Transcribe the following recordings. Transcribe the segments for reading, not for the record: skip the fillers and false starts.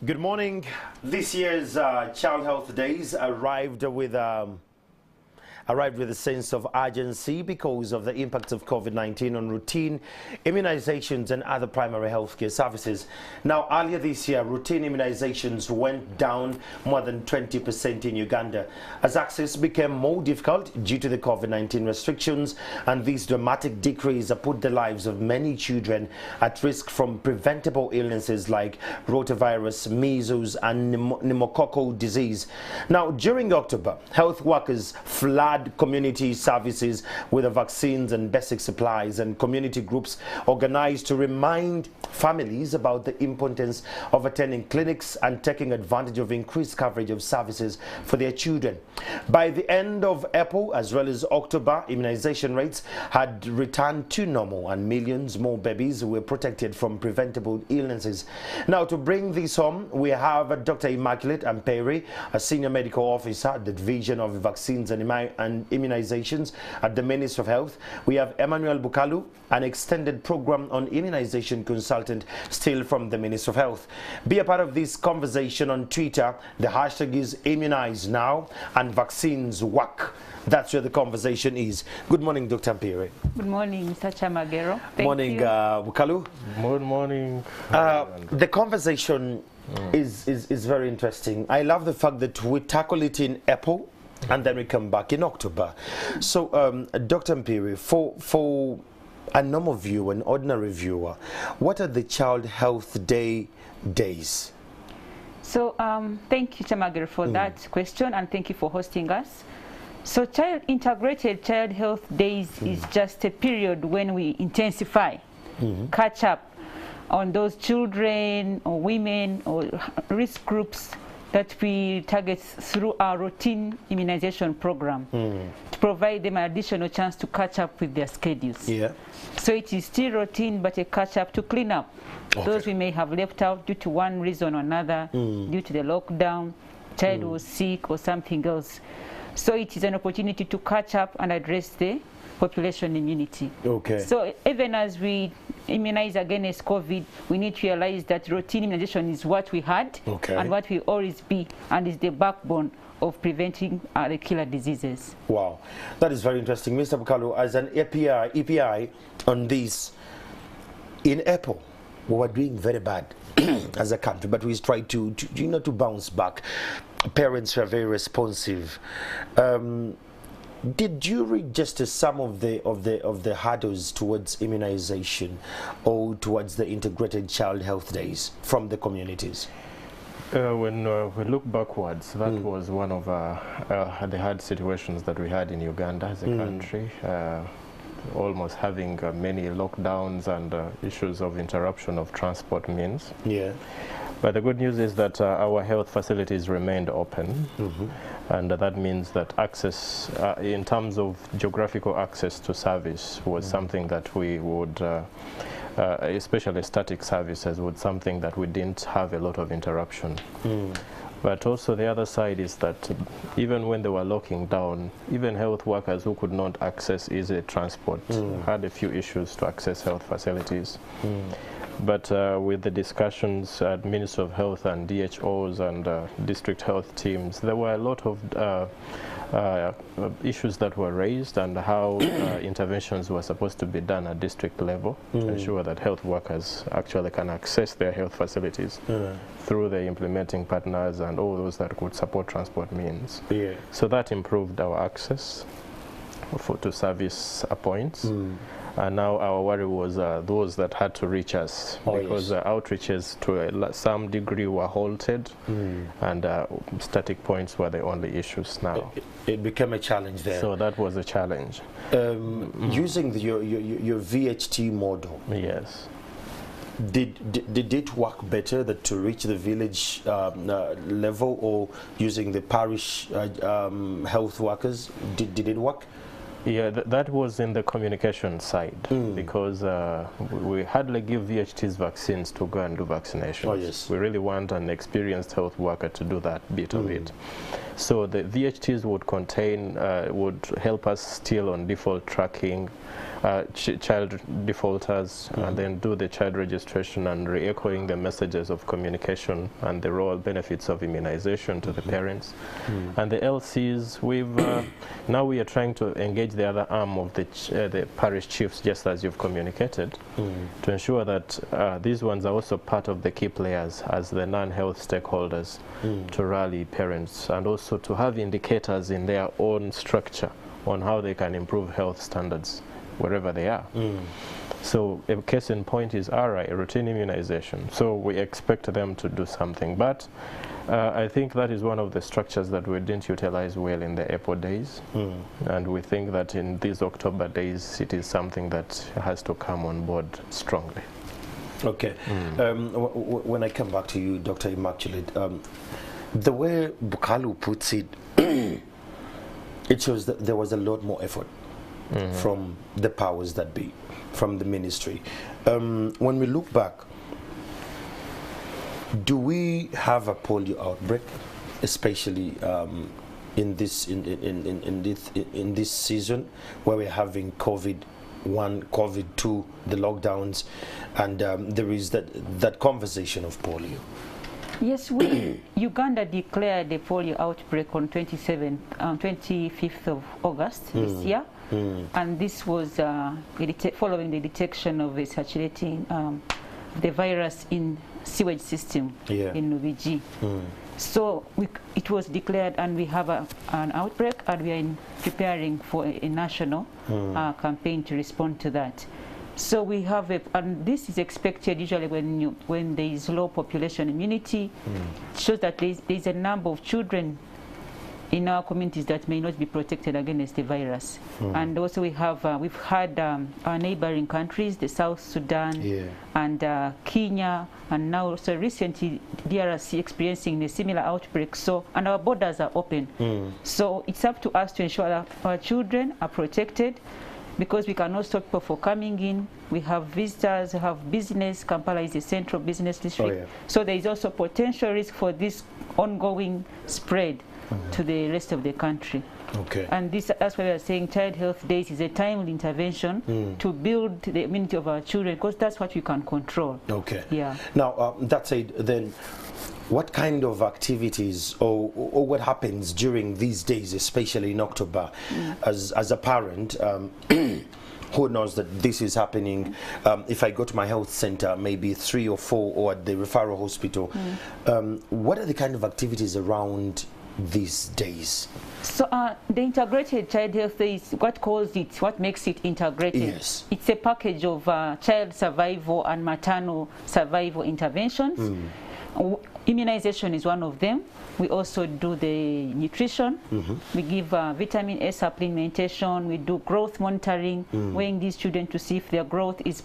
Good morning. This year's Child Health Days arrived with a sense of urgency because of the impact of COVID-19 on routine immunizations and other primary healthcare services. Now, earlier this year, routine immunizations went down more than 20% in Uganda as access became more difficult due to the COVID-19 restrictions, and this dramatic decrease put the lives of many children at risk from preventable illnesses like rotavirus, measles, and pneumococcal disease. Now, during October, health workers flooded community services with the vaccines and basic supplies, and community groups organized to remind families about the importance of attending clinics and taking advantage of increased coverage of services for their children. By the end of April as well as October, immunization rates had returned to normal and millions more babies were protected from preventable illnesses. Now, to bring this home, we have Dr. Immaculate Ampere, a senior medical officer at the Division of Vaccines and Immunizations at the Ministry of Health. We have Emmanuel Bukalu, an extended program on immunization consultant, still from the Ministry of Health. Be a part of this conversation on Twitter. The hashtag is Immunize Now and Vaccines Work. That's where the conversation is. Good morning, Dr. Ampere. Good morning, Mr. Chamagero. Morning, Bukalu. Good morning. The conversation is very interesting. I love the fact that we tackle it in April and then we come back in October. So, Dr. Ampere, for a normal viewer, an ordinary viewer, what are the Child Health days? So, thank you, Chamagero, for that question, and thank you for hosting us. So, Integrated Child Health Days is just a period when we intensify, catch up on those children or women or risk groups that we target through our routine immunization program to provide them an additional chance to catch up with their schedules. Yeah. So it is still routine, but a catch up to clean up those we may have left out due to one reason or another, due to the lockdown, child was sick or something else. So it is an opportunity to catch up and address the population immunity. Okay. So even as we immunize against COVID, we need to realize that routine immunization is what we had and what will always be, and is the backbone of preventing the killer diseases. Wow, that is very interesting. Mr. Bukalu, as an EPI on this, in April, we were doing very bad as a country, but we tried to bounce back. Parents were very responsive. Did you register some of the hurdles towards immunization or towards the integrated child health days from the communities? When we look backwards, that was one of the hard situations that we had in Uganda as a country, almost having many lockdowns and issues of interruption of transport means. Yeah. But the good news is that our health facilities remained open, and that means that access, in terms of geographical access to service, was something that we would, especially static services, was something that we didn't have a lot of interruption. But also the other side is that even when they were locking down, even health workers who could not access easy transport had a few issues to access health facilities. But with the discussions at Ministry of Health and DHOs and district health teams, there were a lot of issues that were raised, and how interventions were supposed to be done at district level to ensure that health workers actually can access their health facilities through the implementing partners and all those that could support transport means. So that improved our access to service points. And now our worry was those that had to reach us, because outreaches to some degree were halted, and static points were the only issues now. It became a challenge there. So that was a challenge. Using your VHT model. Yes. Did it work better to reach the village level, or using the parish health workers? Did it work? Yeah, that was in the communication side, because we hardly give VHTs vaccines to go and do vaccinations. We really want an experienced health worker to do that bit of it. So the VHTs would contain, would help us still on default tracking, child defaulters, and then do the child registration and re-echoing the messages of communication and the role benefits of immunization to the parents. And the LCs, now we are trying to engage the other arm of the parish chiefs, just as you've communicated, to ensure that these ones are also part of the key players as the non-health stakeholders to rally parents, and also to have indicators in their own structure on how they can improve health standards wherever they are. So a case in point is RI, routine immunization. So we expect them to do something, but I think that is one of the structures that we didn't utilize well in the April days, and we think that in these October days it is something that has to come on board strongly. Okay. When I come back to you, Dr. Immaculate, the way Bukalu puts it, it shows that there was a lot more effort from the powers that be, from the ministry. When we look back, do we have a polio outbreak, especially in this season, where we're having COVID-1, COVID-2, the lockdowns, and there is that conversation of polio? Yes, Uganda declared the polio outbreak on 25th of August this year, and this was following the detection of a circulating the virus in sewage system in Nubiji. So it was declared, and we have an outbreak, and we are preparing for a national campaign to respond to that. So we have and this is expected usually when there is low population immunity. It shows that there is a number of children in our communities that may not be protected against the virus. And also we've had our neighboring countries, the South Sudan and Kenya, and now also recently DRC experiencing a similar outbreak. So, and our borders are open. So it's up to us to ensure that our children are protected, because we cannot stop people from coming in. We have visitors, we have business. Kampala is a central business district. So there is also potential risk for this ongoing spread to the rest of the country. And that's why we are saying Child Health Days is a timely intervention to build the immunity of our children, because that's what we can control. Now, that said, then what kind of activities or what happens during these days, especially in October, as a parent who knows that this is happening? If I go to my health center, maybe 3 or 4, or at the referral hospital, what are the kind of activities around these days? So the integrated child health is what makes it integrated. It's a package of child survival and maternal survival interventions. Immunization is one of them. We also do the nutrition. We give vitamin A supplementation. We do growth monitoring, weighing these children to see if their growth is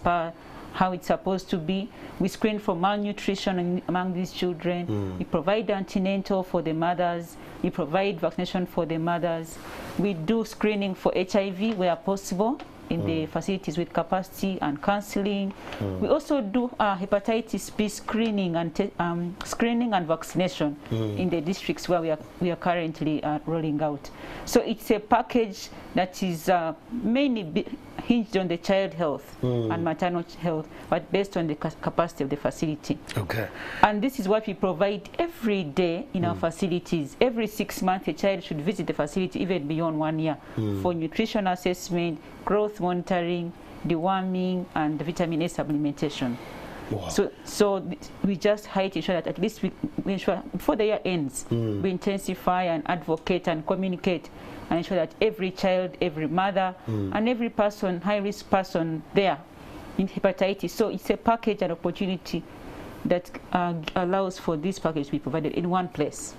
how it's supposed to be. We screen for malnutrition among these children. We provide antenatal for the mothers. We provide vaccination for the mothers. We do screening for HIV where possible in the facilities with capacity and counseling. We also do hepatitis B screening and vaccination in the districts where we are currently rolling out. So it's a package that is mainly hinged on the child health and maternal health, but based on the capacity of the facility. And this is what we provide every day in our facilities. Every 6 months, a child should visit the facility, even beyond 1 year, for nutrition assessment, growth monitoring, deworming, and vitamin A supplementation. So we just try to ensure that at least we ensure before the year ends, we intensify and advocate and communicate and ensure that every child, every mother, and every person, high-risk person there in hepatitis. So it's a package and opportunity that allows for this package to be provided in one place.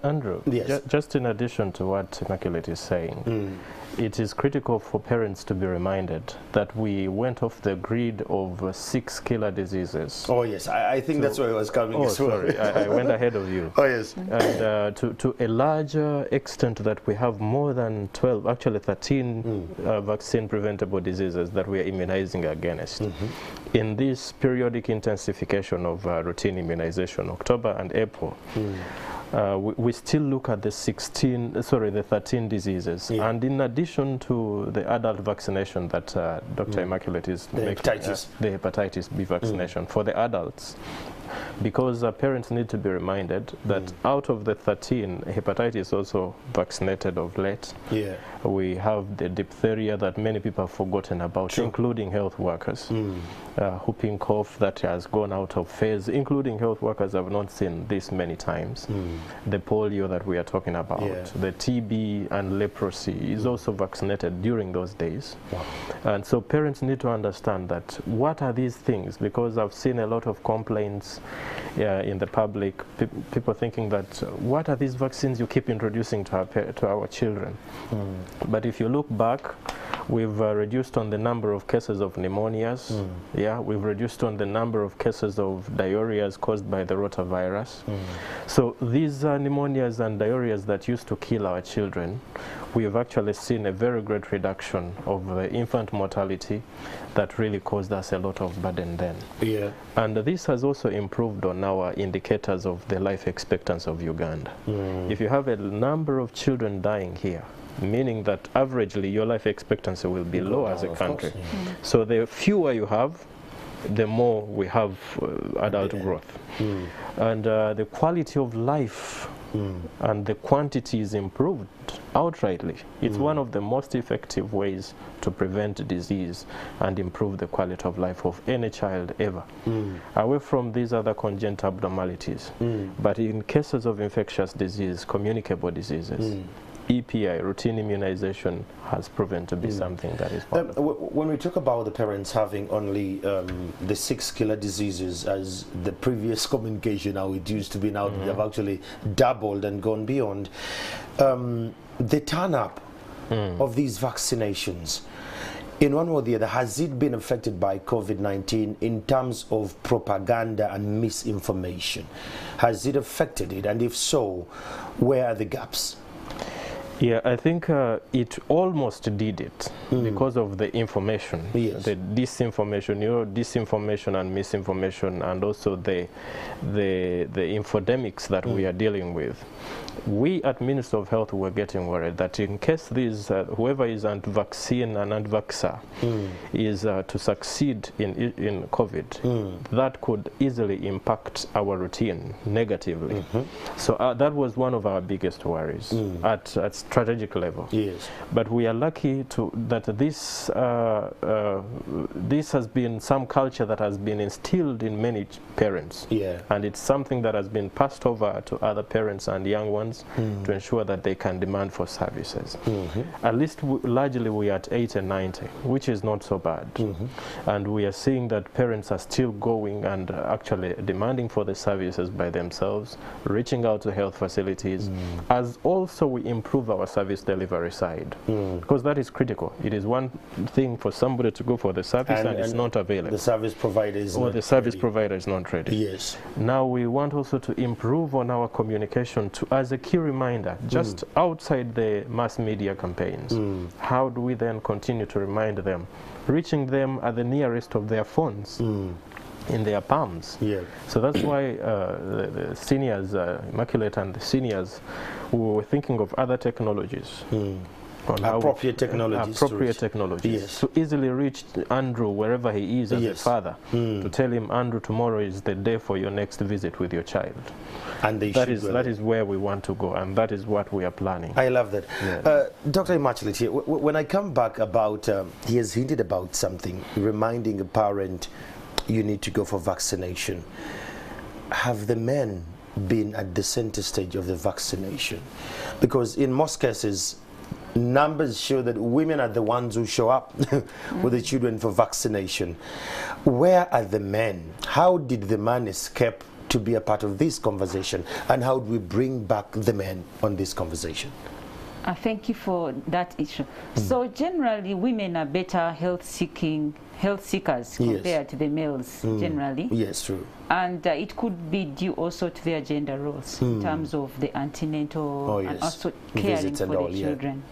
Andrew, just in addition to what Immaculate is saying, it is critical for parents to be reminded that we went off the grid of 6 killer diseases. I think that's where I was coming. Sorry, I went ahead of you. And to a larger extent that we have more than 12, actually 13 vaccine preventable diseases that we are immunizing against. In this periodic intensification of routine immunization, October and April, we still look at the 13 diseases. Yeah. And in addition to the adult vaccination that Dr. Immaculate is making, the hepatitis B vaccination for the adults, because parents need to be reminded that out of the 13, hepatitis is also vaccinated of late. Yeah. We have the diphtheria that many people have forgotten about, including health workers. Whooping cough that has gone out of phase, including health workers have not seen this many times. The polio that we are talking about, the TB and leprosy is also vaccinated during those days. And so parents need to understand that what are these things, because I've seen a lot of complaints in the public, people thinking that what are these vaccines you keep introducing to our children? But if you look back, we've reduced on the number of cases of pneumonias. We've reduced on the number of cases of diarrheas caused by the rotavirus. So these pneumonias and diarrheas that used to kill our children, we have actually seen a very great reduction of the infant mortality that really caused us a lot of burden then. And this has also improved on our indicators of the life expectancy of Uganda. If you have a number of children dying here, meaning that averagely your life expectancy will be low as a country. So the fewer you have, the more we have adult growth. And the quality of life and the quantity is improved outrightly. It's one of the most effective ways to prevent disease and improve the quality of life of any child ever, away from these other congenital abnormalities. But in cases of infectious disease, communicable diseases, EPI, routine immunization, has proven to be something that is wonderful. When we talk about the parents having only the 6 killer diseases as the previous communication, how it used to be, now they have actually doubled and gone beyond. The turn-up of these vaccinations, in one way or the other, has it been affected by COVID-19 in terms of propaganda and misinformation? Has it affected it? And if so, where are the gaps? Yeah, I think it almost did it because of the information, the disinformation, disinformation and misinformation, and also the infodemics that we are dealing with. We at Ministry of Health were getting worried that in case these, whoever is anti-vaccine and anti-vaxxer is to succeed in COVID, that could easily impact our routine negatively. So that was one of our biggest worries at strategic level. But we are lucky that this this has been some culture that has been instilled in many parents, and it's something that has been passed over to other parents and young ones to ensure that they can demand for services. At least largely we are at 80 and 90, which is not so bad. And we are seeing that parents are still going and actually demanding for the services by themselves, reaching out to health facilities, as also we improve our service delivery side, because that is critical. It is one thing for somebody to go for the service and it's not available. The service provider is not ready. Provider is not ready. Now we want also to improve on our communication as a key reminder, just outside the mass media campaigns. How do we then continue to remind them, reaching them at the nearest of their phones, in their palms? So that's why the seniors, Immaculate and the seniors, we were thinking of other technologies. Appropriate technologies. To easily reach Andrew wherever he is as a father, to tell him, Andrew, tomorrow is the day for your next visit with your child. And that is where we want to go, and that is what we are planning. I love that. Dr. Immaculate, here, when I come back about, he has hinted about something, reminding a parent, you need to go for vaccination. Have the men been at the center stage of the vaccination? Because in most cases, numbers show that women are the ones who show up with the children for vaccination. Where are the men? How did the man escape to be a part of this conversation? And how do we bring back the men on this conversation? Thank you for that issue. So generally, women are better health seekers compared to the males generally. Yes, true. And it could be due also to their gender roles in terms of the antenatal and also caring for the children.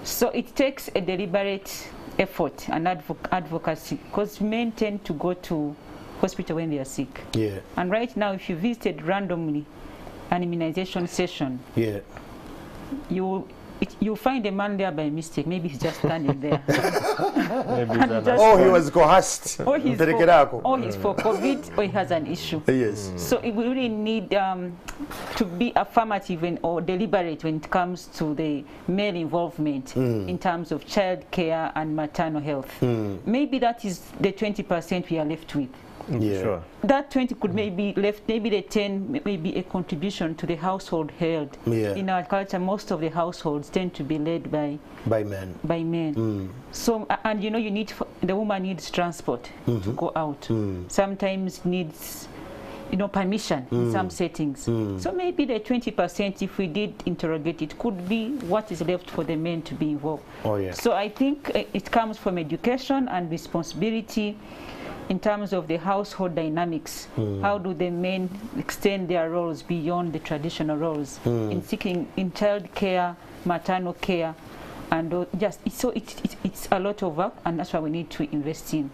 So it takes a deliberate effort and advocacy, because men tend to go to hospital when they are sick. And right now, if you visited randomly an immunization session, Yeah. you find a man there by mistake. Maybe he's just standing there. Maybe Oh, he was coerced. or he's for COVID, or he has an issue. Yes. So we really need to be affirmative or deliberate when it comes to the male involvement in terms of child care and maternal health. Maybe that is the 20% we are left with. Yeah. Sure. That 20 could maybe left, maybe the 10 maybe a contribution to the household held. Yeah. In our culture, most of the households tend to be led by men. So, and you know, the woman needs transport to go out. Sometimes needs, you know, permission in some settings. So maybe the 20%, if we did interrogate it, could be what is left for the men to be involved. Oh, yeah. So I think it comes from education and responsibility in terms of the household dynamics. How do the men extend their roles beyond the traditional roles in child care, maternal care, and it's a lot of work, and that's why we need to invest in.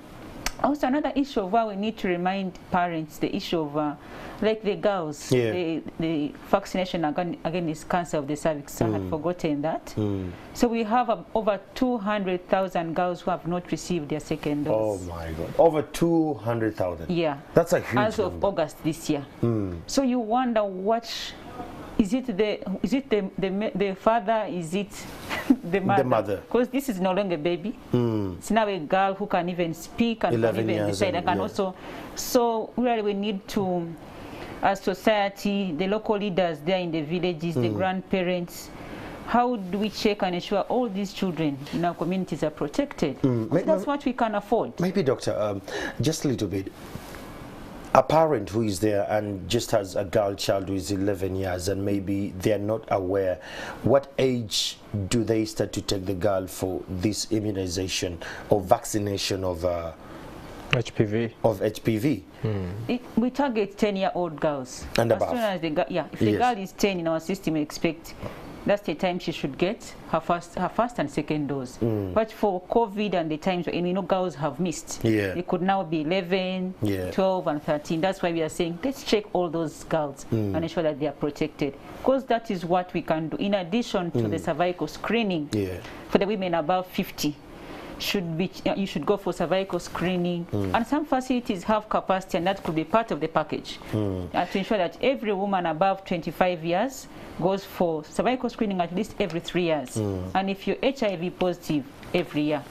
Also, another issue of why we need to remind parents the issue of like the girls, the vaccination against cancer of the cervix. I had forgotten that. So we have over 200,000 girls who have not received their second dose. Oh my God, over 200,000. Yeah, that's a huge as of number. August this year. So you wonder, what is it? The father? Is it the mother? The mother. Because this is no longer a baby. It's now a girl who can even speak and can even decide. And also, so really we need to, as society, the local leaders there in the villages, the grandparents, how do we check and ensure all these children in our communities are protected? That's what we can afford. Maybe, Doctor, just a little bit. A parent who is there and just has a girl child who is 11 years and maybe they're not aware, what age do they start to take the girl for this immunization or vaccination of HPV? We target 10-year-old girls. And as above. Soon as if the girl is 10 in our system, we expect that's the time she should get her first and second dose. But for COVID and the times when, you know, girls have missed, they could now be 11, 12 and 13. That's why we are saying let's check all those girls and ensure that they are protected, because that is what we can do in addition to the cervical screening for the women above 50. You should go for cervical screening, and some facilities have capacity, and that could be part of the package to ensure that every woman above 25 years goes for cervical screening at least every 3 years, and if you're HIV positive, every year,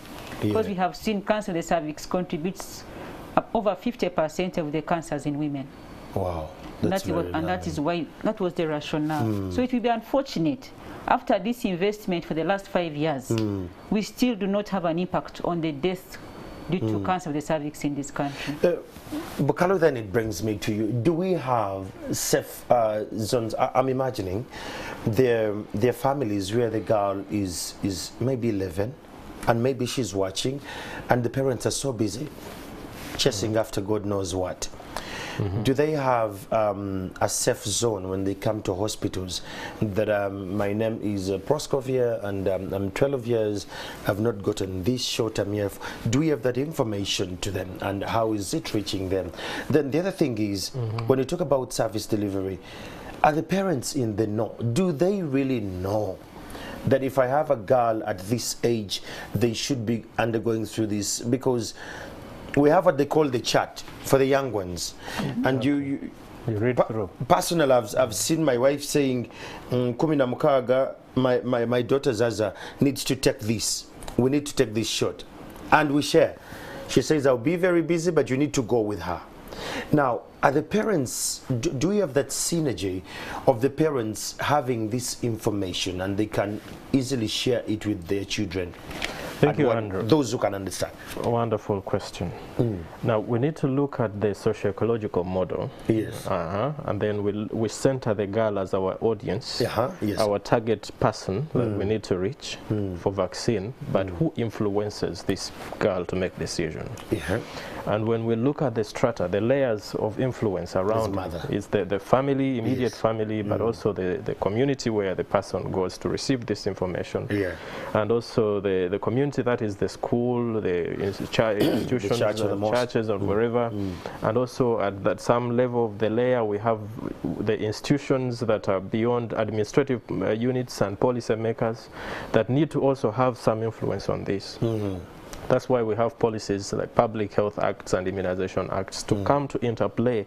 because we have seen cancer of the cervix contributes over 50% of the cancers in women. Wow, that is why that was the rationale. So it will be unfortunate after this investment for the last 5 years, we still do not have an impact on the death due to cancer of the cervix in this country. Bukalo, then it brings me to you. Do we have safe zones? I'm imagining their families where the girl is maybe 11 and maybe she's watching and the parents are so busy chasing after God knows what. Do they have a safe zone when they come to hospitals that my name is Proskovia and I'm 12 years, I've not gotten this shot, I'm here. Do we have that information to them, and how is it reaching them? Then the other thing is, when you talk about service delivery, are the parents in the know? Do they really know that if I have a girl at this age, they should be undergoing through this? Because we have what they call the chat for the young ones, and you read through. Personally, I've seen my wife saying, "Kumi na mukaga, my daughter Zaza needs to take this. We need to take this shot," and we share. She says, "I'll be very busy, but you need to go with her." Now, are the parents? Do we have that synergy of the parents having this information and they can easily share it with their children? Thank you, Andrew. Those who can understand. Wonderful question. Now, we need to look at the socio-ecological model. Yes. And then we center the girl as our audience, Yes. our target person that we need to reach for vaccine, but who influences this girl to make decision. And when we look at the strata, the layers of influence around is the family, immediate family, but also the community where the person goes to receive this information. Yeah. And also the community, that is the school, the institutions, the churches, or wherever. And also at that some level of the layer, we have the institutions that are beyond administrative units and policy makers that need to also have some influence on this. That's why we have policies like Public Health Acts and Immunization Acts to come to interplay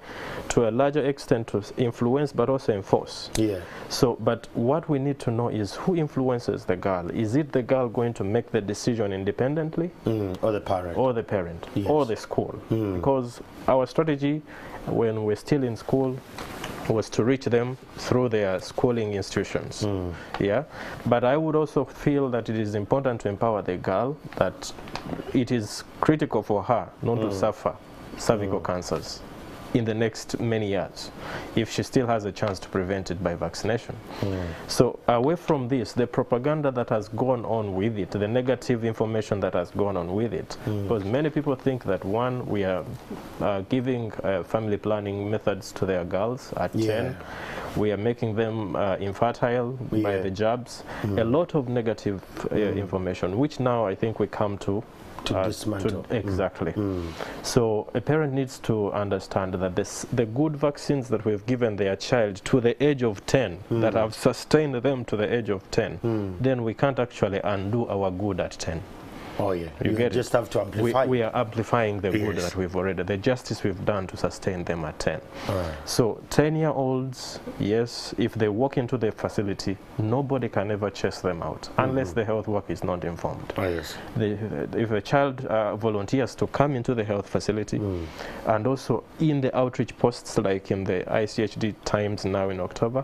to a larger extent to influence but also enforce. Yeah. So, but what we need to know is who influences the girl. Is it the girl going to make the decision independently? Or the parent? Or the parent, yes. Or the school. Because our strategy when we're still in school was to reach them through their schooling institutions. Yeah, but I would also feel that it is important to empower the girl, that it is critical for her not to suffer cervical cancers in the next many years if she still has a chance to prevent it by vaccination. So away from this, the propaganda that has gone on with it, the negative information that has gone on with it, because many people think that one, we are giving family planning methods to their girls at 10, we are making them infertile by the jabs, a lot of negative information, which now I think we come to dismantle. Exactly. So a parent needs to understand that the good vaccines that we've given their child to the age of 10, that have sustained them to the age of 10, then we can't actually undo our good at 10. Oh yeah, you get just have to amplify. We are amplifying the good that we've already, the justice we've done to sustain them at 10. So 10-year-olds, yes, if they walk into the facility, nobody can ever chase them out unless the health work is not informed. If a child volunteers to come into the health facility, and also in the outreach posts like in the ICHD Times now in October,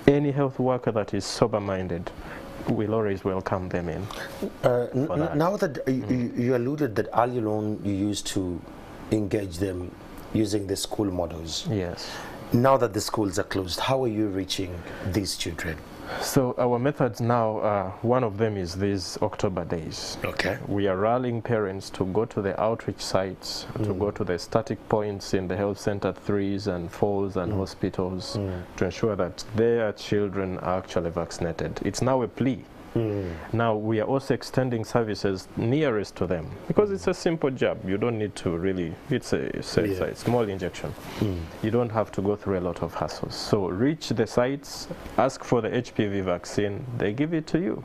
any health worker that is sober-minded, we'll always welcome them in. Now that you alluded that earlier on you used to engage them using the school models. Yes. Now that the schools are closed, how are you reaching these children? So our methods now, one of them is these October days. Okay. We are rallying parents to go to the outreach sites, to go to the static points in the health center 3s and 4s and hospitals to ensure that their children are actually vaccinated. It's now a plea. Now we are also extending services nearest to them because it's a simple jab. You don't need to really, it's a small injection. You don't have to go through a lot of hassles. So reach the sites, ask for the HPV vaccine, they give it to you.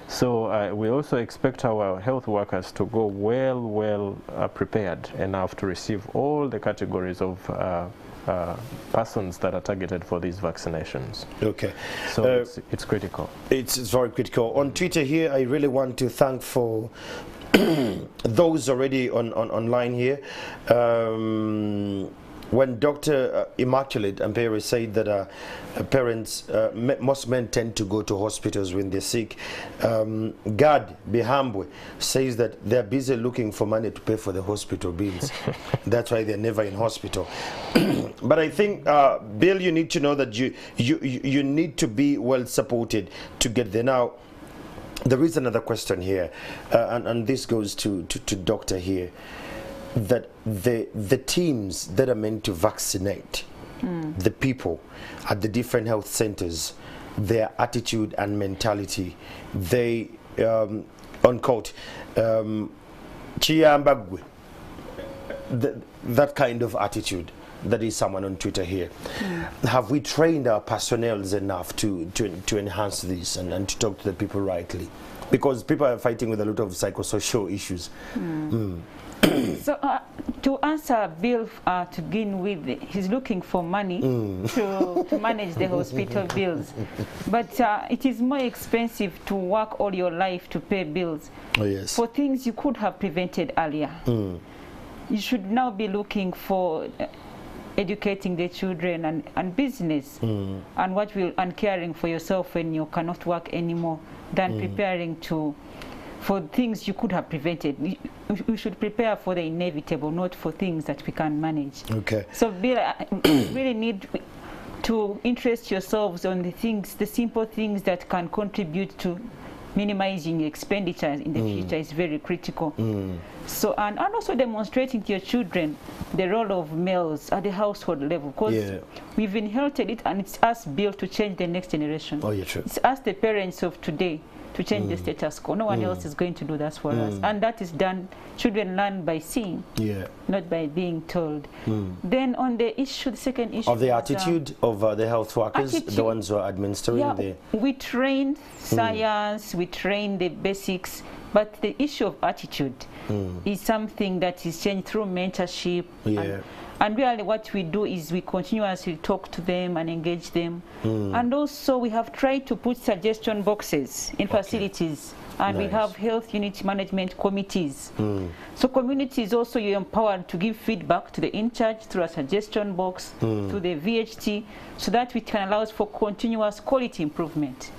So we also expect our health workers to go well prepared enough to receive all the categories of persons that are targeted for these vaccinations. Okay. So it's critical. It's very critical. On Twitter here, I really want to thank for those already online here. When Dr. Immaculate Ampere said that parents, most men tend to go to hospitals when they're sick, Gad Bihambwe says that they're busy looking for money to pay for the hospital bills. That's why they're never in hospital. But I think, Bill, you need to know that you need to be well supported to get there. Now, there is another question here, and this goes to Doctor here, that the teams that are meant to vaccinate the people at the different health centers, their attitude and mentality, they unquote Chiambagwe, that kind of attitude. That is someone on Twitter here. Have we trained our personnel enough to enhance this and to talk to the people rightly? Because people are fighting with a lot of psychosocial issues. So to answer Bill to begin with, he's looking for money to manage the hospital bills. But it is more expensive to work all your life to pay bills for things you could have prevented earlier. You should now be looking for educating the children and business and what will and caring for yourself when you cannot work anymore than preparing for things you could have prevented. We should prepare for the inevitable, not for things that we can manage. Okay. So Bill, really need to interest yourselves on the things, the simple things that can contribute to minimizing expenditures in the future is very critical. So, and also demonstrating to your children the role of males at the household level, because we've inherited it, and it's us built to change the next generation. Oh, yeah, true. It's us, the parents of today, to change the status quo. No one else is going to do that for us. And that is done, children learn by seeing, not by being told. Then on the issue, the second issue of the attitude of the health workers, the ones who are administering the... We train science, we train the basics, but the issue of attitude is something that is changed through mentorship. And really what we do is we continuously talk to them and engage them. And also we have tried to put suggestion boxes in facilities. And we have health unit management committees. So communities also, you're empowered to give feedback to the in-charge through a suggestion box, to the VHT, so that we can allow for continuous quality improvement.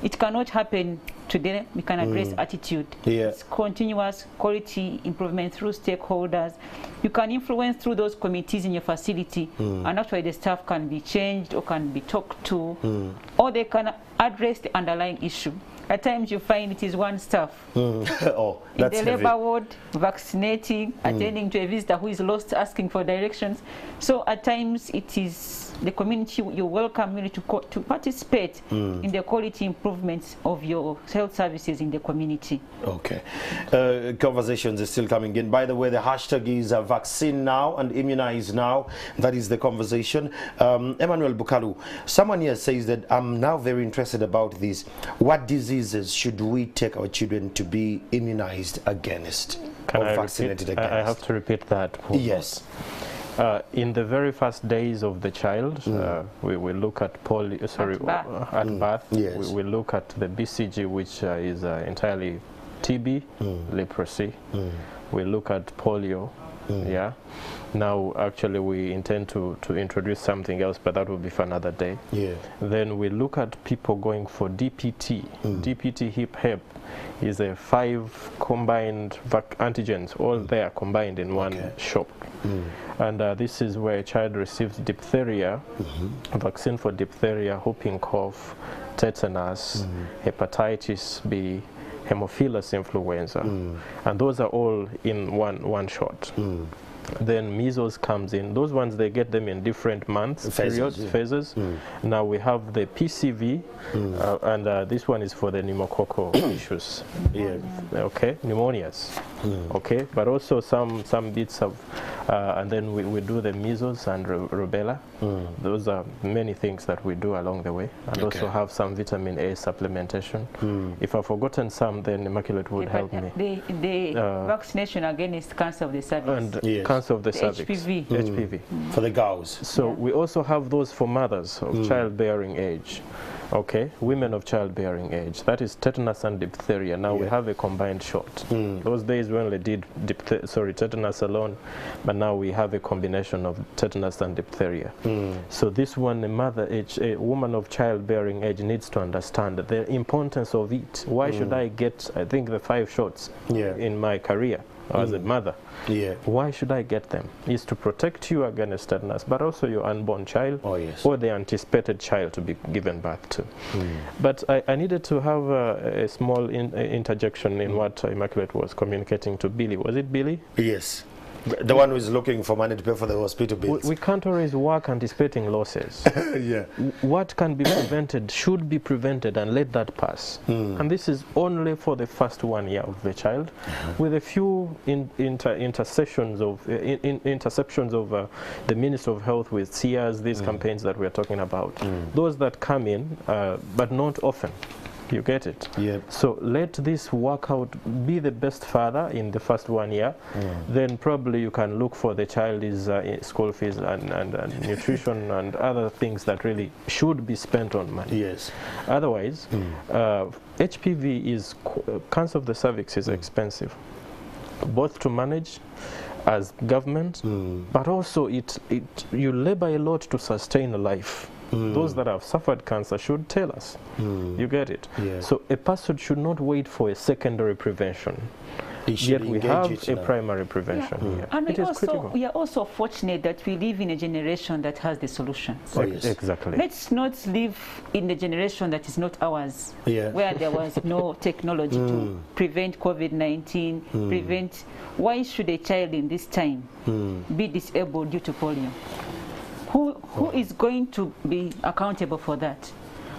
It cannot happen today. We can address attitude. It's continuous quality improvement through stakeholders. You can influence through those committees in your facility, and actually the staff can be changed or can be talked to, or they can address the underlying issue. At times you find it is one staff oh, in the labor ward, vaccinating, attending to a visitor who is lost, asking for directions. So at times it is the community, you welcome really to participate in the quality improvements of your health services in the community. Okay. Conversations are still coming in. By the way, the hashtag is vaccine now and immunize now. That is the conversation. Emmanuel Bukalu, someone here says that I'm now very interested about this. What diseases should we take our children to be immunized against or vaccinated against? I have to repeat that. Yes. In the very first days of the child, we will look at polio, at birth. Yes. We look at the BCG, which is entirely TB, leprosy. We look at polio. Now, actually, we intend to introduce something else, but that will be for another day. Then we look at people going for DPT. DPT, hip is a 5 combined antigens, all there combined in one shot. And this is where a child receives diphtheria, vaccine for diphtheria, whooping cough, tetanus, hepatitis B, Haemophilus influenza, and those are all in one shot. Then measles comes in. Those ones, they get them in different months, phases. Now we have the PCV, and this one is for the pneumococcal issues. Okay, pneumonias. Okay, but also some bits of, and then we do the measles and rubella. Those are many things that we do along the way, and also have some vitamin A supplementation. If I've forgotten some, then Immaculate would help me. The vaccination against cancer of the cervix. And cancer of the cervix. HPV. For the girls. So we also have those for mothers of childbearing age. Okay, women of childbearing age. That is tetanus and diphtheria. Now we have a combined shot. Those days we only did tetanus alone, but now we have a combination of tetanus and diphtheria. So this one, a woman of childbearing age needs to understand the importance of it. Why should I get, I think, the 5 shots in my career as a mother? Why should I get them? It's to protect you against tetanus, but also your unborn child or the anticipated child to be given birth to. But I needed to have a small interjection in what Immaculate was communicating to Billy. Was it Billy? Yes. The one who is looking for money to pay for the hospital bills. We can't always work anticipating losses. What can be prevented should be prevented, and let that pass. And this is only for the first 1 year of the child, with a few interceptions of the Minister of Health with SEARS, these campaigns that we're talking about. Those that come in, but not often. You get it? So let this work out, be the best father in the first 1 year. Then probably you can look for the child's school fees and nutrition and other things that really should be spent on money. Otherwise, HPV is, cancer of the cervix is expensive, both to manage as government, but also you labor a lot to sustain a life. Those that have suffered cancer should tell us. You get it? So a person should not wait for a secondary prevention. Yet we have a primary prevention here. And it is critical. we are also fortunate that we live in a generation that has the solutions. Oh, yes. Exactly. Let's not live in a generation that is not ours, where there was no technology to prevent COVID-19, prevent. Why should a child in this time be disabled due to polio? Who is going to be accountable for that?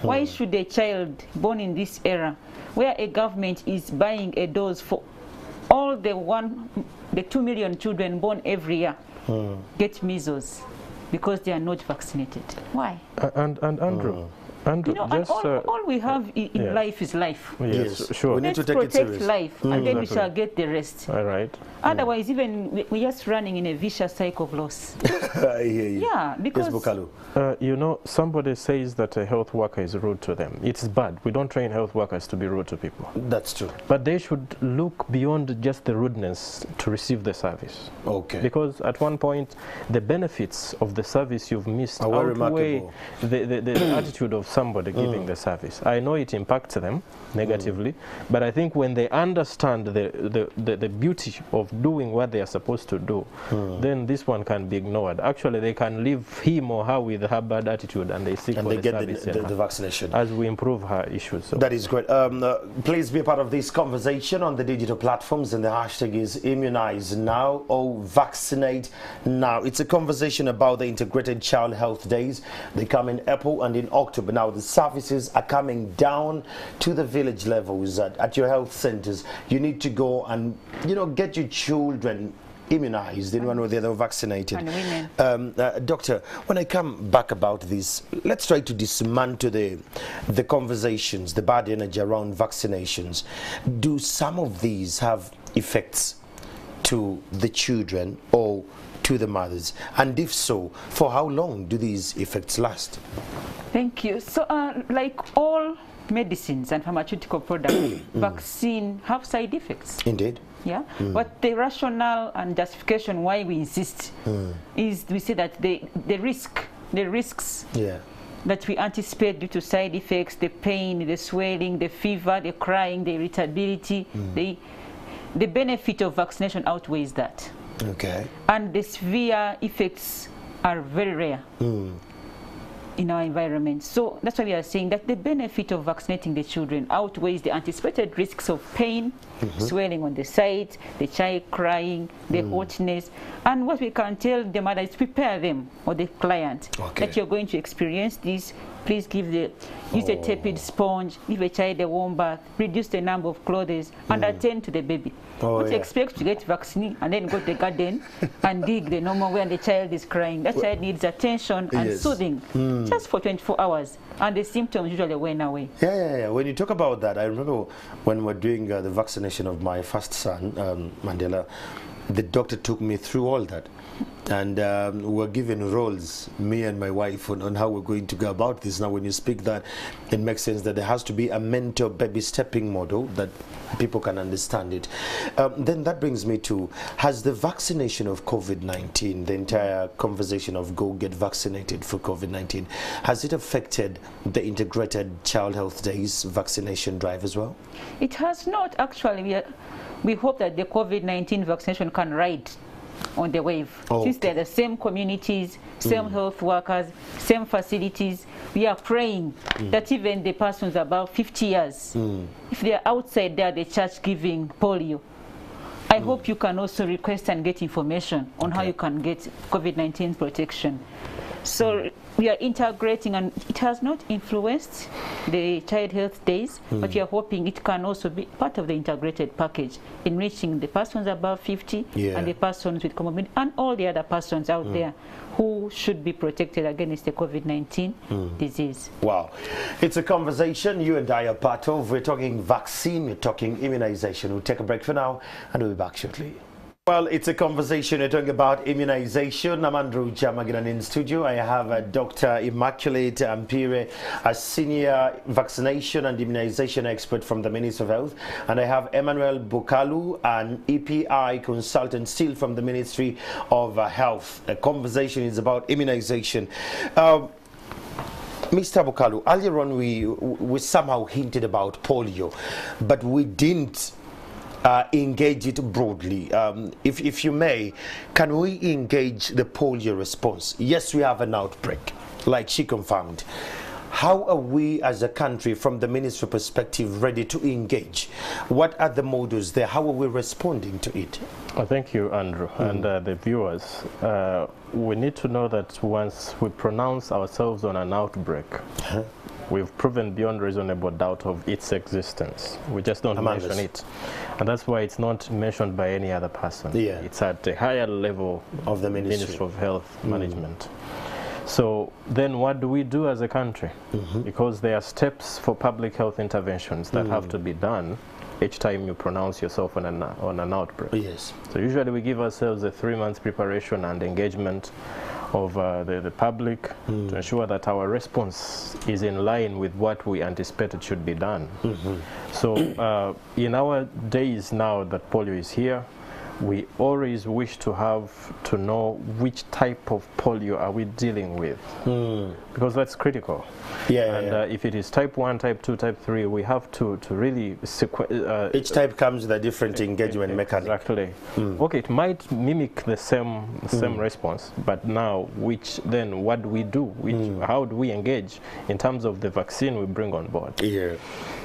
Why should a child born in this era, where a government is buying a dose for all the 2 million children born every year, get measles because they are not vaccinated? Why? And Andrew, you know, just, all we have in life is life. Yes, sure. Let's protect life, and then we shall get the rest. All right. Otherwise, even we're just running in a vicious cycle of loss. I hear you. Yeah, because... Yes, Bukalu. You know, somebody says that a health worker is rude to them. It's bad. We don't train health workers to be rude to people. That's true. But they should look beyond just the rudeness to receive the service. Okay. Because at one point, the benefits of the service you've missed outweigh the attitude of somebody giving the service. I know it impacts them negatively, but I think when they understand the beauty of doing what they are supposed to do, then this one can be ignored. Actually, they can leave him or her with her bad attitude, and they seek and for they get the vaccination as we improve her issues. So. That is great. Please be a part of this conversation on the digital platforms, and the hashtag is immunize now or vaccinate now. It's a conversation about the integrated child health days. They come in April and in October. Now the services are coming down to the village levels at your health centers. You need to go and get your children immunized in one way or the other, vaccinated. And women. Doctor, when I come back about this, let's try to dismantle the conversations, the bad energy around vaccinations. Do some of these have effects to the children or to the mothers? And if so, for how long do these effects last? Thank you. So, like all medicines and pharmaceutical products, vaccine have side effects. Indeed. Yeah, but the rationale and justification why we insist is we say that the risks that we anticipate due to side effects, the pain, the swelling, the fever, the crying, the irritability, the benefit of vaccination outweighs that. Okay. And the severe effects are very rare in our environment. So that's why we are saying that the benefit of vaccinating the children outweighs the anticipated risks of pain, swelling on the side, the child crying, the hotness. And what we can tell the mother is prepare them or the client that you're going to experience this. Please use a tepid sponge, give a child a warm bath, reduce the number of clothes, and attend to the baby. Don't expect to get vaccine and then go to the garden and dig the normal way and the child is crying. That child needs attention and soothing just for 24 hours. And the symptoms usually went away. Yeah. When you talk about that, I remember when we're doing the vaccination of my first son, Mandela, the doctor took me through all that. And we're given roles, me and my wife, on how we're going to go about this. Now, when you speak that, it makes sense that there has to be a mentor baby stepping model that people can understand it. Then that brings me to, has the vaccination of COVID-19, the entire conversation of go get vaccinated for COVID-19, has it affected the integrated child health days vaccination drive as well? It has not, actually. We hope that the COVID-19 vaccination can ride on the wave. Since they're the same communities, same health workers, same facilities, we are praying that even the persons above 50 years, if they are outside there, the church giving polio, I hope you can also request and get information on how you can get COVID-19 protection. So we are integrating, and it has not influenced the child health days, but we are hoping it can also be part of the integrated package, enriching the persons above 50 and the persons with comorbidity and all the other persons out there who should be protected against the COVID-19 disease. Wow. It's a conversation you and I are part of. We're talking vaccine, we're talking immunization. We'll take a break for now and we'll be back shortly. Well, it's a conversation. We're talking about immunization. I'm Andrew Jamaginan in studio. I have Dr. Immaculate Ampire, a senior vaccination and immunization expert from the Ministry of Health. And I have Emmanuel Bukalu, an EPI consultant still from the Ministry of Health. The conversation is about immunization. Mr. Bukalu, earlier on we somehow hinted about polio, but we didn't engage it broadly. If you may, can we engage the polio response? Yes, we have an outbreak, like she confirmed. How are we as a country, from the ministry perspective, ready to engage? What are the models there? How are we responding to it? Thank you, Andrew, and the viewers. We need to know that once we pronounce ourselves on an outbreak, we've proven beyond reasonable doubt of its existence. We just don't mention it. And that's why it's not mentioned by any other person. Yeah. It's at a higher level of the Ministry of Health Management. So then what do we do as a country? Because there are steps for public health interventions that have to be done each time you pronounce yourself on an outbreak. Yes. So usually we give ourselves a 3-month preparation and engagement of the public to ensure that our response is in line with what we anticipated should be done. So in our days now that polio is here, we always wish to know which type of polio are we dealing with, because that's critical. If it is type 1, type 2, type 3, we have to really each type comes with a different engagement mechanism. Exactly. Okay, it might mimic the same response, but now what do we do? How do we engage in terms of the vaccine we bring on board?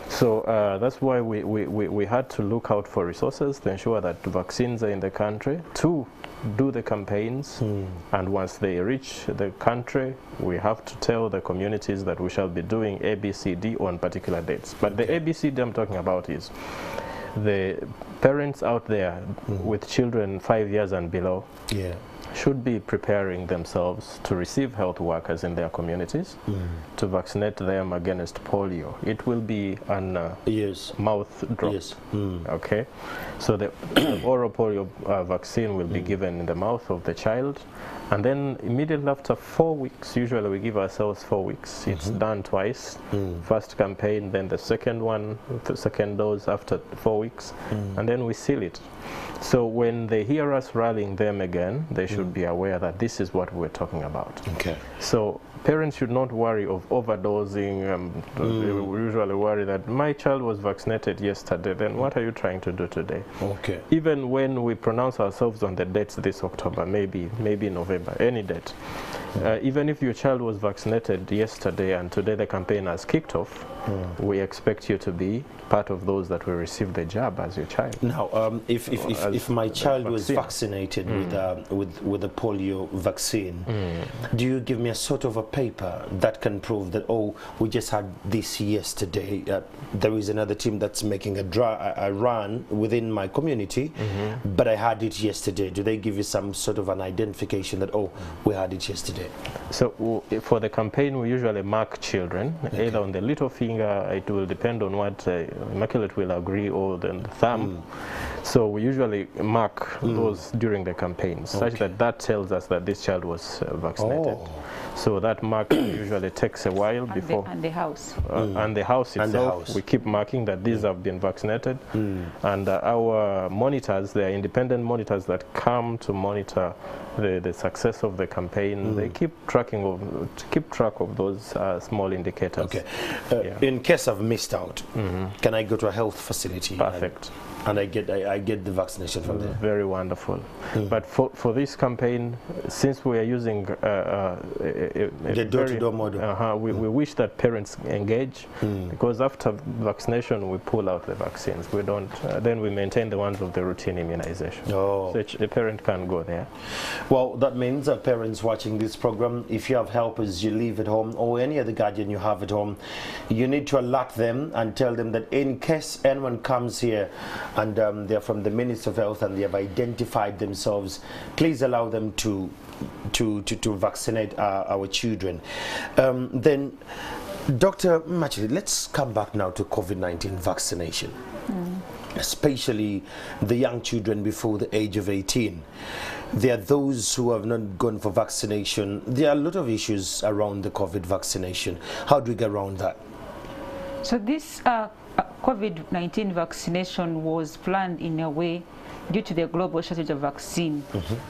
So that's why we had to look out for resources to ensure that vaccines are in the country, to do the campaigns, and once they reach the country, we have to tell the communities that we shall be doing ABCD on particular dates. But the ABCD I'm talking about is the parents out there with children 5 years and below should be preparing themselves to receive health workers in their communities to vaccinate them against polio. It will be an mouth drop. Okay, so the oral polio vaccine will be given in the mouth of the child, and then immediately after 4 weeks, usually we give ourselves 4 weeks. It's done twice. First campaign, then the second one, the second dose after 4 weeks, and then we seal it. So when they hear us rallying them again, they should be aware that this is what we're talking about. Okay. So parents should not worry of overdosing. They usually worry that my child was vaccinated yesterday, then what are you trying to do today? Okay. Even when we pronounce ourselves on the dates this October, maybe November, any date, even if your child was vaccinated yesterday and today the campaign has kicked off, we expect you to be part of those that will receive the jab as your child. Now, if my child was vaccinated with the polio vaccine, do you give me a sort of a paper that can prove that, oh, we just had this yesterday, there is another team that's making a run within my community, but I had it yesterday? Do they give you some sort of an identification that, oh, we had it yesterday? So for the campaign, we usually mark children, either on the little finger, it will depend on what Immaculate will agree, or the thumb. So we usually mark those during the campaign, such that tells us that this child was vaccinated. So that mark usually takes a while before. And the house. And the house itself, we keep marking that these have been vaccinated. And our monitors, they are independent monitors that come to monitor the success of the campaign. They keep track of those small indicators. Okay. In case I've missed out, can I go to a health facility? Perfect. And I get the vaccination from there. Very wonderful. But for this campaign, since we are using the door-to-door model, we wish that parents engage, because after vaccination we pull out the vaccines. We don't. Then we maintain the ones of the routine immunization. So the parent can go there. Well, that means that parents watching this program, if you have helpers you leave at home, or any other guardian you have at home, you need to alert them and tell them that in case anyone comes here and they're from the Ministry of Health and they have identified themselves, please allow them to vaccinate our children. Then, Dr. Machili, let's come back now to COVID-19 vaccination, especially the young children before the age of 18. There are those who have not gone for vaccination. There are a lot of issues around the COVID vaccination. How do we get around that? So this COVID-19 vaccination was planned in a way due to the global shortage of vaccine.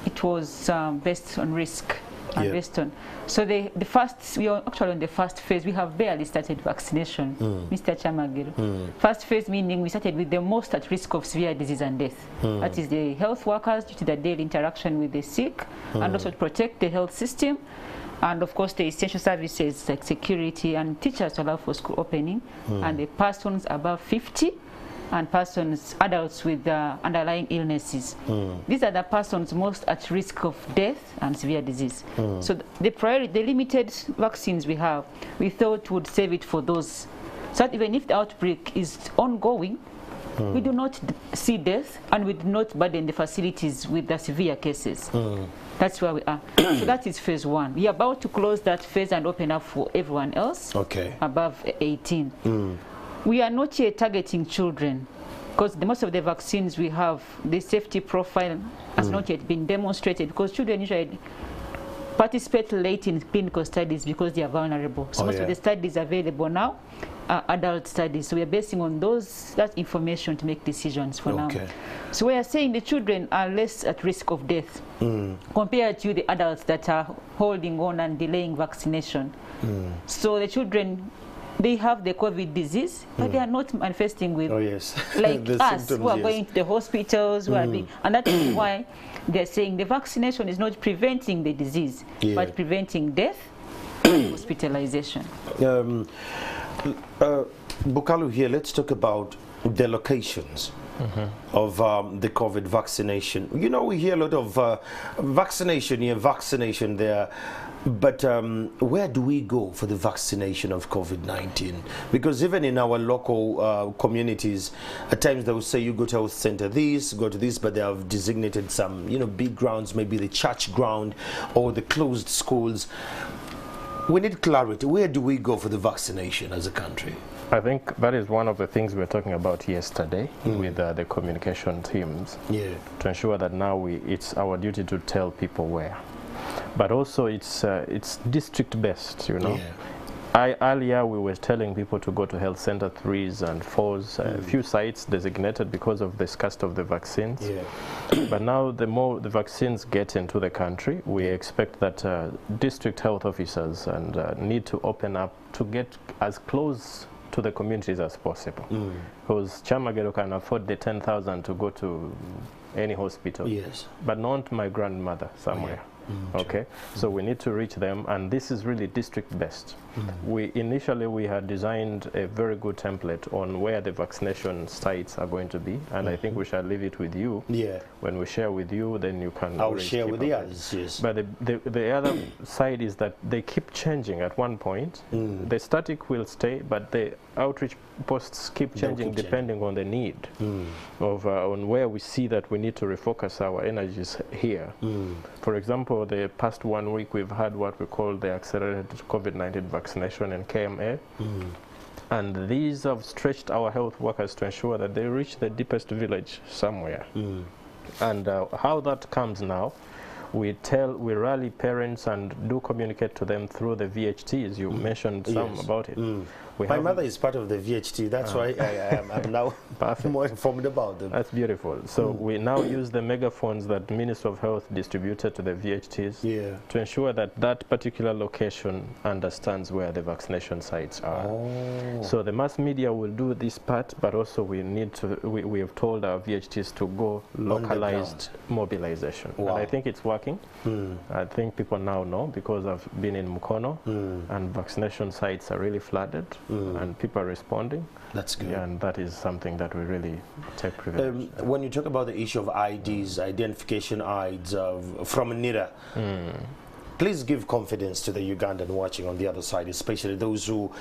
It was based on risk. and rest on. So we are actually on the first phase. We have barely started vaccination, Mr. Chamagero. First phase meaning we started with the most at risk of severe disease and death. That is the health workers due to the daily interaction with the sick, and also to protect the health system. And of course the essential services like security and teachers to allow for school opening, and the persons above 50 and adults with underlying illnesses. These are the persons most at risk of death and severe disease. So the limited vaccines we have, we thought would save it for those. So that even if the outbreak is ongoing, we do not see death, and we do not burden the facilities with the severe cases. That's where we are. So that is phase 1. We are about to close that phase and open up for everyone else above 18. We are not yet targeting children, because most of the vaccines we have, the safety profile has not yet been demonstrated, because children usually participate late in clinical studies because they are vulnerable. So most of the studies available now are adult studies. So we are basing on that information to make decisions for now. So we are saying the children are less at risk of death compared to the adults that are holding on and delaying vaccination. So the children, they have the COVID disease, but they are not manifesting with like us who are going to the hospitals, who are being, and that is why they're saying the vaccination is not preventing the disease, but preventing death and hospitalization. Bukalu here, let's talk about the locations of the COVID vaccination. You know, we hear a lot of vaccination here, vaccination there, but where do we go for the vaccination of COVID-19? Because even in our local communities, at times they will say you go to health center this, go to this, but they have designated some, you know, big grounds, maybe the church ground or the closed schools. We need clarity. Where do we go for the vaccination as a country? I think that is one of the things we were talking about yesterday with the communication teams, to ensure that now it's our duty to tell people where. But also it's district based, you know. Earlier we were telling people to go to health center 3s and 4s, a few sites designated because of the scarcity of the vaccines. But now the more the vaccines get into the country, we expect that district health officers need to open up to get as close to the communities as possible. Because Chamagero can afford the 10,000 to go to any hospital, but not my grandmother somewhere. So we need to reach them, and this is really district based. Initially we had designed a very good template on where the vaccination sites are going to be, and I think we shall leave it with you. When we share with you, then you can share with the others. But the other side is that they keep changing. At one point the static will stay, but the outreach posts keep changing depending on the need of on where we see that we need to refocus our energies here. For example, the past 1 week we've had what we call the accelerated COVID-19 vaccination in KMA, and these have stretched our health workers to ensure that they reach the deepest village somewhere. And how that comes now, we rally parents and do communicate to them through the VHTs. You mentioned some about it. My mother is part of the VHT, that's why I'm now more informed about them. That's beautiful. So we now use the megaphones that Ministry of Health distributed to the VHTs to ensure that that particular location understands where the vaccination sites are. So the mass media will do this part, but also we need to, we have told our VHTs to go localized mobilization. And I think it's working. I think people now know, because I've been in Mukono and vaccination sites are really flooded. And people are responding. That's good. And that is something that we really take privilege. When you talk about the issue of IDs, identification IDs from NIRA, please give confidence to the Ugandan watching on the other side, especially those who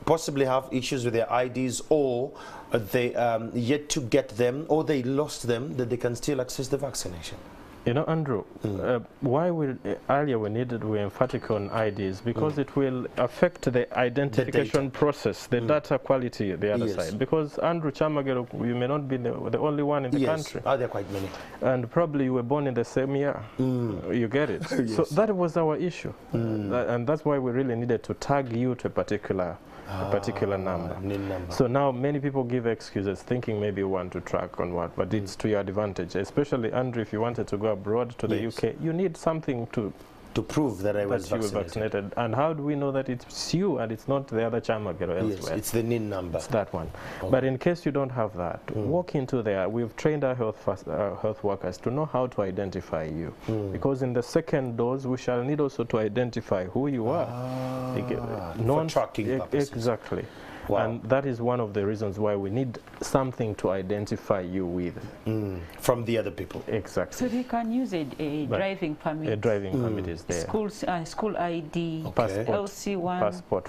possibly have issues with their IDs, or they yet to get them, or they lost them, that they can still access the vaccination. You know, Andrew, why earlier we emphatic on IDs, because it will affect the identification process, the data quality, the other side. Because Andrew Chamagero, you may not be the only one in the country. There are quite many. And probably you were born in the same year. You get it? So that was our issue. And that's why we really needed to tag you to a particular number. So now many people give excuses thinking maybe you want to track on what, but it's to your advantage. Especially, Andrew, if you wanted to go abroad to the UK, you need something to to prove that I was you were vaccinated. And how do we know that it's you and it's not the other Chamagero elsewhere? Yes, it's the NIN number. It's that one. Okay. But in case you don't have that, walk into there. We've trained our health workers to know how to identify you. Because in the second dose, we shall need also to identify who you are. For tracking purposes. Exactly. Wow. And that is one of the reasons why we need something to identify you with. From the other people. Exactly. So they can use a driving permit. A driving permit is there. School ID, Okay. LC1, passport.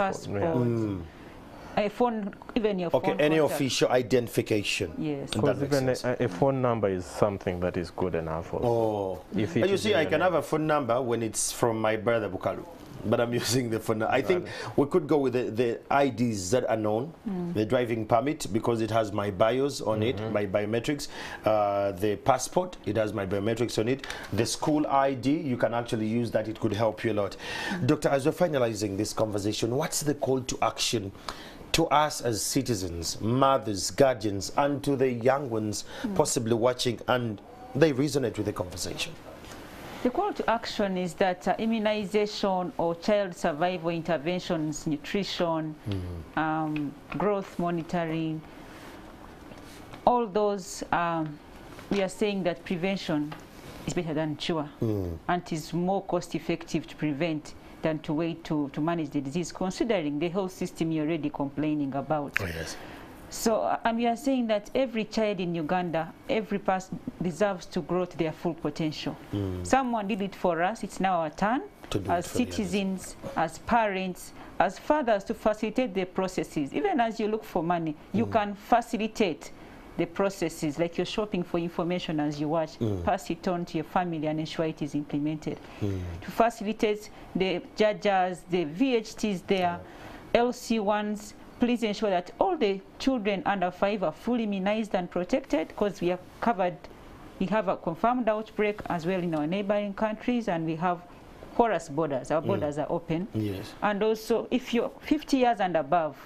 A phone, even your phone. Okay, any contact. official identification. Yes. Because even a phone number is something that is good enough. Also. Oh. If it You is see, in I your can name. have a phone number when it's from my brother Bukalu. But I'm using the phone. I think we could go with the IDs that are known, the driving permit, because it has my bios on it, my biometrics. The passport, it has my biometrics on it. The school ID, you can actually use that. It could help you a lot. Doctor, as we're finalizing this conversation, what's the call to action to us as citizens, mothers, guardians, and to the young ones possibly watching, and they resonate with the conversation? The call to action is that immunization or child survival interventions, nutrition, growth monitoring, all those, we are saying that prevention is better than cure, and it is more cost effective to prevent than to wait to manage the disease, considering the health system you're already complaining about. Oh, yes. So we are saying that every child in Uganda, every person deserves to grow to their full potential. Someone did it for us. It's now our turn To do as it for the citizens, as parents, as fathers to facilitate the processes. Even as you look for money, you can facilitate the processes, like you're shopping for information as you watch, pass it on to your family and ensure it is implemented. To facilitate the judges, the VHTs there, LC1s, please ensure that all the children under 5 are fully immunized and protected, because we are covered. We have a confirmed outbreak as well in our neighboring countries, and we have porous borders. Our borders are open. Yes. And also, if you're 50 years and above,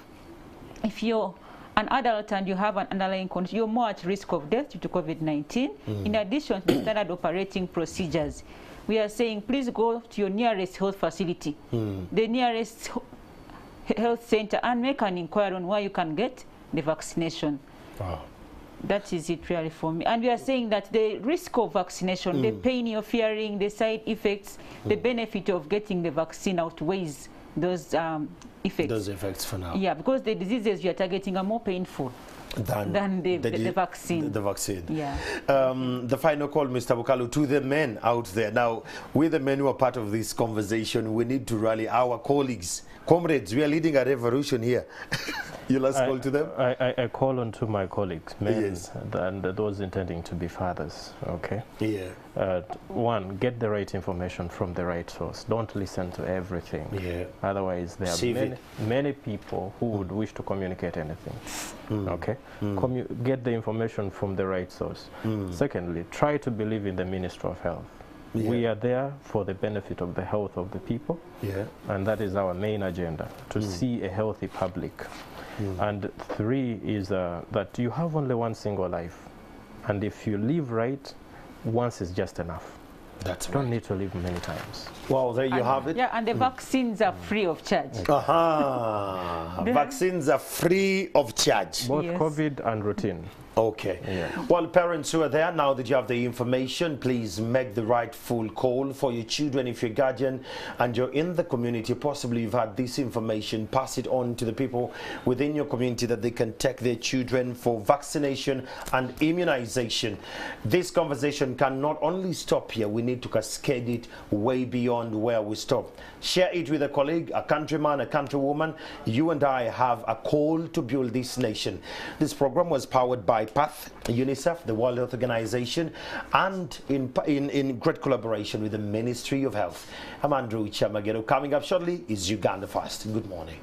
if you're an adult and you have an underlying condition, you're more at risk of death due to COVID-19. In addition to the standard operating procedures, we are saying please go to your nearest health facility, the nearest health center, and make an inquiry on where you can get the vaccination. Wow. That is it really for me. And we are saying that the risk of vaccination, the pain you're fearing, the side effects, the benefit of getting the vaccine outweighs those effects. Those effects for now. Yeah, because the diseases you are targeting are more painful than the vaccine. The vaccine. Yeah. The final call, Mr. Bukalu, to the men out there. Now, with the men who are part of this conversation, we need to rally our colleagues, comrades. We are leading a revolution here. You last call to them? I call on to my colleagues, men, Yes. and those intending to be fathers, okay? Yeah. One, get the right information from the right source. Don't listen to everything. Yeah. Otherwise, there are many people who would wish to communicate anything, okay? Get the information from the right source. Secondly, try to believe in the Ministry of Health. Yeah. We are there for the benefit of the health of the people, and that is our main agenda, to see a healthy public. And 3 is that you have only one single life, and if you live right, once is just enough. That's Don't need to live many times. Well, there you have it. Yeah, and the vaccines are free of charge. Vaccines are free of charge. Both Yes. COVID and routine. Okay. Yeah. Well, parents who are there, now that you have the information, please make the rightful call for your children. If you're a guardian and you're in the community, possibly you've had this information, pass it on to the people within your community that they can take their children for vaccination and immunization. This conversation can not only stop here, we need to cascade it way beyond where we stop. Share it with a colleague, a countryman, a countrywoman. You and I have a call to build this nation. This program was powered by PATH, UNICEF, the World Health Organization, and in great collaboration with the Ministry of Health. I'm Andrew Chamagero. Coming up shortly is Uganda Fast. Good morning.